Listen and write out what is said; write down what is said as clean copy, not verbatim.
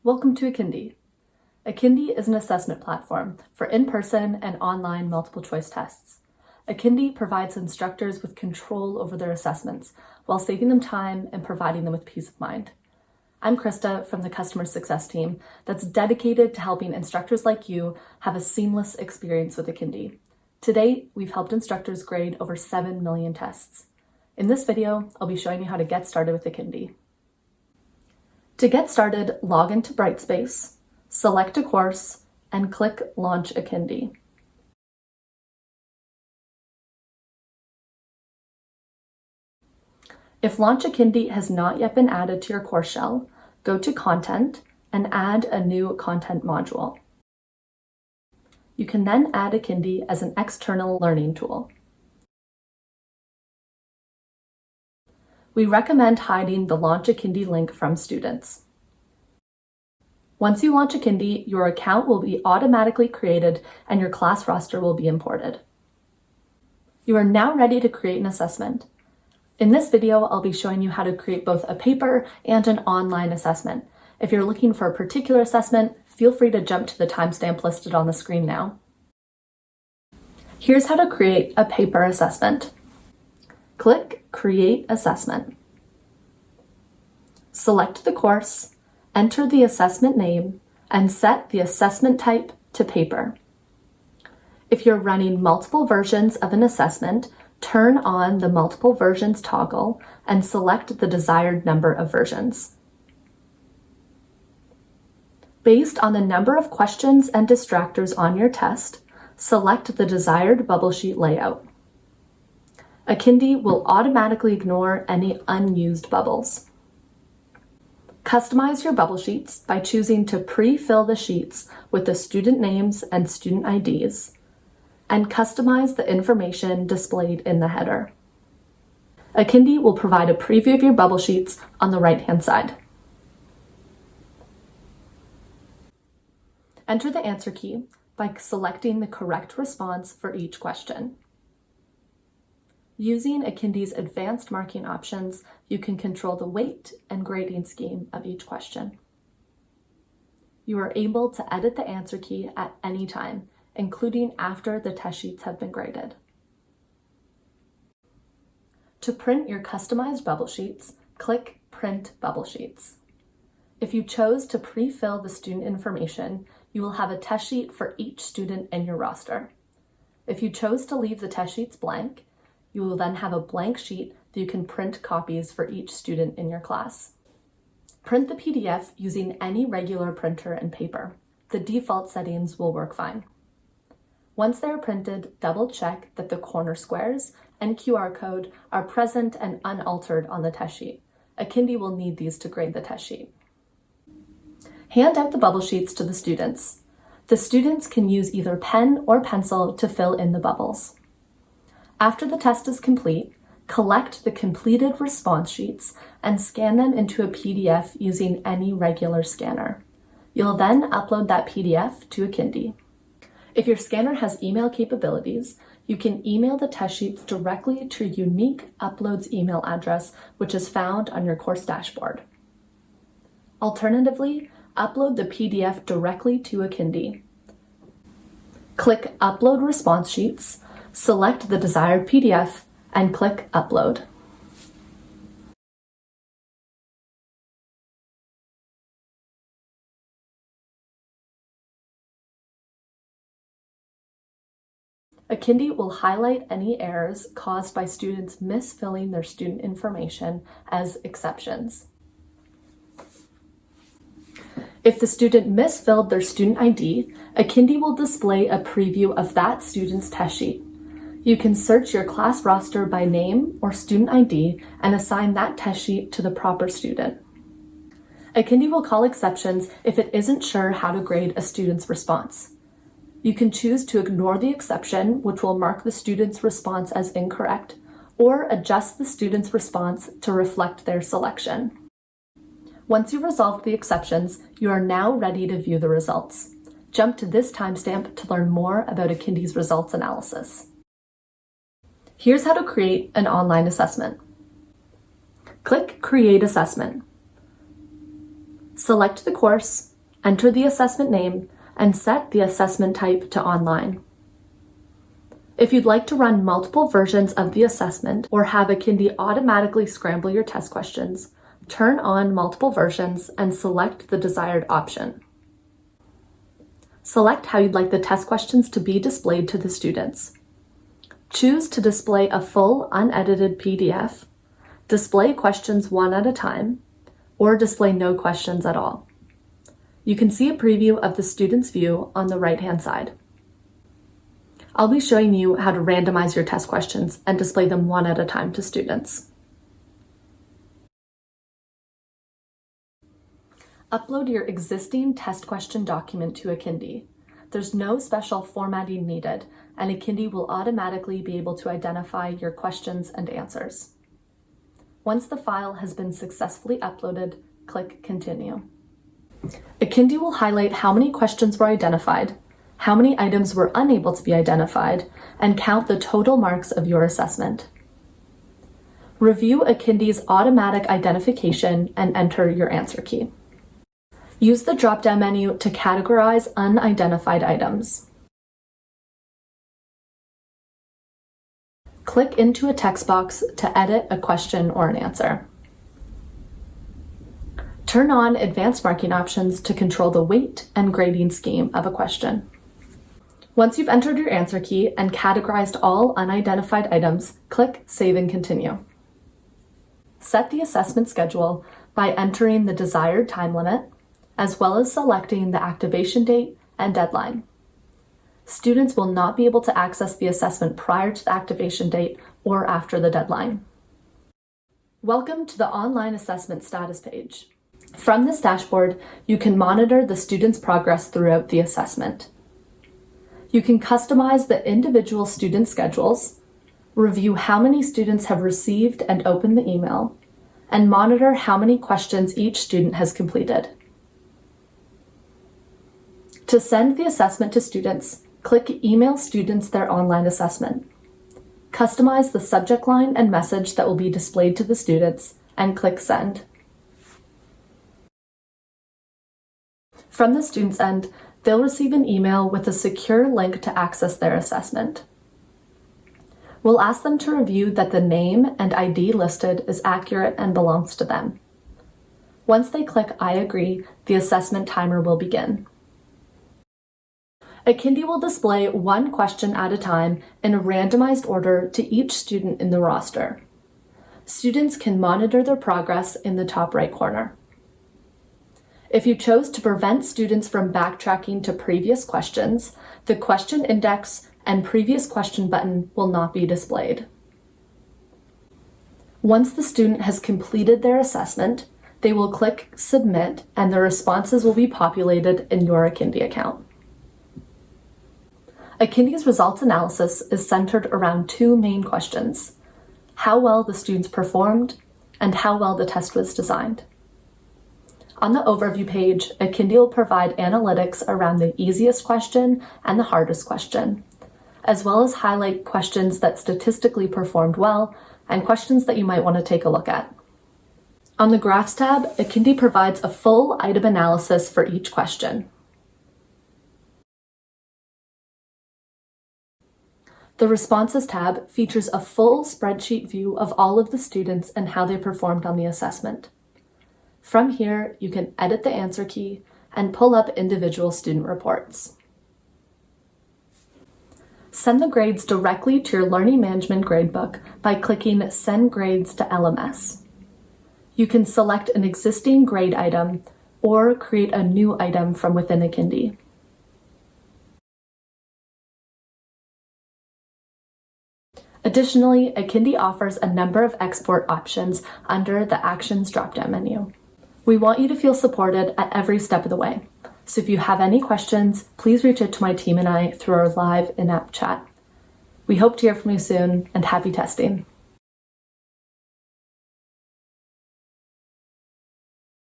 Welcome to Akindi. Akindi is an assessment platform for in-person and online multiple choice tests. Akindi provides instructors with control over their assessments while saving them time and providing them with peace of mind. I'm Krista from the customer success team that's dedicated to helping instructors like you have a seamless experience with Akindi. To date, we've helped instructors grade over 7 million tests. In this video, I'll be showing you how to get started with Akindi. To get started, log into Brightspace, select a course, and click Launch Akindi. If Launch Akindi has not yet been added to your course shell, go to Content and add a new content module. You can then add Akindi as an external learning tool. We recommend hiding the Launch Akindi link from students. Once you launch Akindi, your account will be automatically created and your class roster will be imported. You are now ready to create an assessment. In this video, I'll be showing you how to create both a paper and an online assessment. If you're looking for a particular assessment, feel free to jump to the timestamp listed on the screen now. Here's how to create a paper assessment. Click Create Assessment. Select the course, enter the assessment name, and set the assessment type to paper. If you're running multiple versions of an assessment, turn on the multiple versions toggle and select the desired number of versions. Based on the number of questions and distractors on your test, select the desired bubble sheet layout. Akindi will automatically ignore any unused bubbles. Customize your bubble sheets by choosing to pre-fill the sheets with the student names and student IDs, and customize the information displayed in the header. Akindi will provide a preview of your bubble sheets on the right-hand side. Enter the answer key by selecting the correct response for each question. Using Akindi's advanced marking options, you can control the weight and grading scheme of each question. You are able to edit the answer key at any time, including after the test sheets have been graded. To print your customized bubble sheets, click Print Bubble Sheets. If you chose to pre-fill the student information, you will have a test sheet for each student in your roster. If you chose to leave the test sheets blank, you will then have a blank sheet that you can print copies for each student in your class. Print the PDF using any regular printer and paper. The default settings will work fine. Once they are printed, double check that the corner squares and QR code are present and unaltered on the test sheet. Akindi will need these to grade the test sheet. Hand out the bubble sheets to the students. The students can use either pen or pencil to fill in the bubbles. After the test is complete, collect the completed response sheets and scan them into a PDF using any regular scanner. You'll then upload that PDF to Akindi. If your scanner has email capabilities, you can email the test sheets directly to your unique uploads email address, which is found on your course dashboard. Alternatively, upload the PDF directly to Akindi. Click Upload Response Sheets, select the desired PDF, and click Upload. Akindi will highlight any errors caused by students misfilling their student information as exceptions. If the student misfilled their student ID, Akindi will display a preview of that student's test sheet. You can search your class roster by name or student ID and assign that test sheet to the proper student. Akindi will call exceptions if it isn't sure how to grade a student's response. You can choose to ignore the exception, which will mark the student's response as incorrect, or adjust the student's response to reflect their selection. Once you've resolved the exceptions, you are now ready to view the results. Jump to this timestamp to learn more about Akindi's results analysis. Here's how to create an online assessment. Click Create Assessment. Select the course Enter the assessment name and set the assessment type to online. If you'd like to run multiple versions of the assessment or have Akindi automatically scramble your test questions, turn on multiple versions and select the desired option. Select how you'd like the test questions to be displayed to the students. Choose to display a full unedited PDF, display questions one at a time, or display no questions at all. You can see a preview of the student's view on the right-hand side. I'll be showing you how to randomize your test questions and display them one at a time to students. Upload your existing test question document to Akindi. There's no special formatting needed, and Akindi will automatically be able to identify your questions and answers. Once the file has been successfully uploaded, click Continue. Akindi will highlight how many questions were identified, how many items were unable to be identified, and count the total marks of your assessment. Review Akindi's automatic identification and enter your answer key. Use the drop-down menu to categorize unidentified items. Click into a text box to edit a question or an answer. Turn on advanced marking options to control the weight and grading scheme of a question. Once you've entered your answer key and categorized all unidentified items, click Save and Continue. Set the assessment schedule by entering the desired time limit, as well as selecting the activation date and deadline. Students will not be able to access the assessment prior to the activation date or after the deadline. Welcome to the online assessment status page. From this dashboard, you can monitor the student's progress throughout the assessment. You can customize the individual student schedules, review how many students have received and opened the email, and monitor how many questions each student has completed. To send the assessment to students, click Email Students their online assessment. Customize the subject line and message that will be displayed to the students, and click Send. From the student's end, they'll receive an email with a secure link to access their assessment. We'll ask them to review that the name and ID listed is accurate and belongs to them. Once they click I agree, the assessment timer will begin. Akindi will display one question at a time in a randomized order to each student in the roster. Students can monitor their progress in the top right corner. If you chose to prevent students from backtracking to previous questions, the question index and previous question button will not be displayed. Once the student has completed their assessment, they will click Submit and the responses will be populated in your Akindi account. Akindi's results analysis is centered around two main questions: how well the students performed and how well the test was designed. On the overview page, Akindi will provide analytics around the easiest question and the hardest question, as well as highlight questions that statistically performed well and questions that you might want to take a look at. On the Graphs tab, Akindi provides a full item analysis for each question. The Responses tab features a full spreadsheet view of all of the students and how they performed on the assessment. From here, you can edit the answer key and pull up individual student reports. Send the grades directly to your Learning Management Gradebook by clicking Send Grades to LMS. You can select an existing grade item or create a new item from within Akindi. Additionally, Akindi offers a number of export options under the Actions drop-down menu. We want you to feel supported at every step of the way. So if you have any questions, please reach out to my team and I through our live in-app chat. We hope to hear from you soon, and happy testing.